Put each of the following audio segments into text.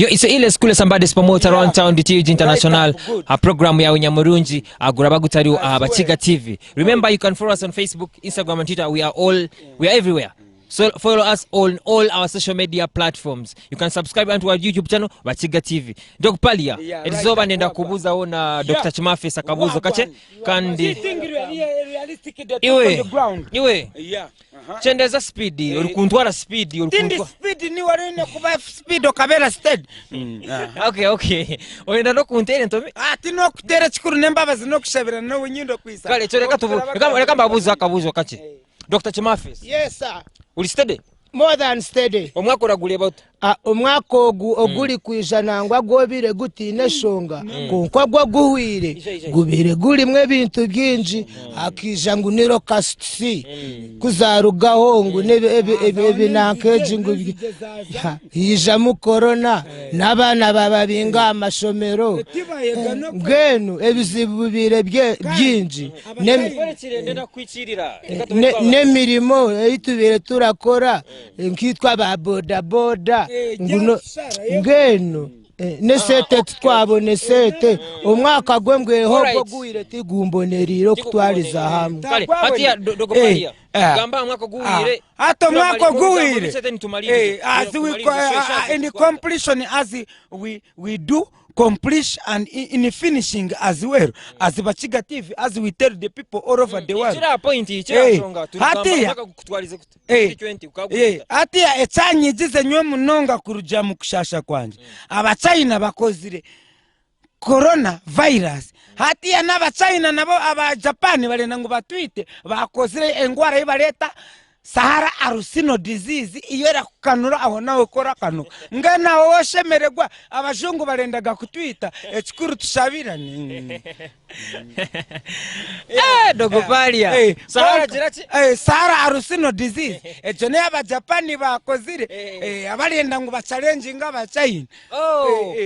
Yo, it's ile school somebody's promote around town DTG International. A program ya Unyamurungi agurabagutari Bakiga TV. Remember, you can follow us on Facebook, Instagram and Twitter. We are everywhere. So follow us on all our social media platforms. You can subscribe to our YouTube channel Bakiga TV. Dr. Palia, it's over nenda kubuza ona Dr. Chimafe sakabuzo kache kandi iwe chendeza speed urukuntwara speed speed ni warene kuba speed okabera stead. Okay oyenda no kuntene ntomi tino kutera chikuru nembabazi no kushabira no winyindo kwisa kale choreka tubu reka mbabuza akabuzo kache Dr. Chimafe. Yes sir. Uli steady? More than steady. Omwako raguli about omwaka oguli kwijana ngwa gobire gutine shonga kunkwa gwa guhwire gubire guri mwe bintu byinji akija nguniro kasti kuzarugaho nebe nankeje ngubi hija mu corona nabana bababinga amashomero ngenu ebizibubire byinji nemirimo itubire turakora nkitwa ba boda nguno ngeno nesete twabone sete umwaka gwembwe hobo guire tigumboneriro kutwariza hamwe ati dogopalia gamba mwaka guire hata mwaka guire as we in the completion as we do accomplish and in finishing as well as Bakiga TV, as we tell the people all over the world. Hatia echanyi jize nywe munonga kuruja mukushasha kwanje abachina bakozire corona virus hatia n'abachina nabo aba Japan balenda ngo batwite bakozire engwara ibareta Sahara Arusino disease iyera kukanura aho nawe kora kanu ngana woshemererwa abajungu barendaga kutwita ekikuru tushabirane dogopalia Sahara jirati Sahara Arusino disease ejone aba Japan bakozire abarenda ngo bachallenge ngaba China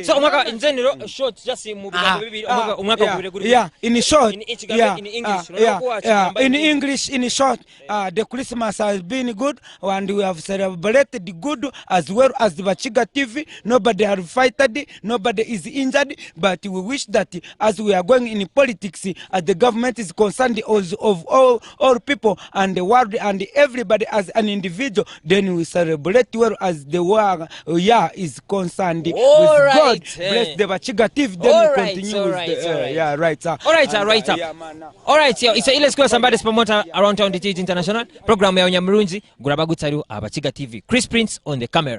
so umwaka in general short just mu bibiri umwaka gubire guri in short in English in short the Christmas has been good and we have celebrated good as well as the Bakiga TV. Nobody has fighted, nobody is injured, but we wish that as we are going in politics, as the government is concerned of all people and the world and everybody as an individual, then we celebrate well as the world is concerned with God. Bless the Bakiga TV, then we continue with the right sir. All right, it's a ile school somebody's promoter around town DTG International program ya Unyamurungi gurabagutari Bakiga TV. Chris Prince on the camera.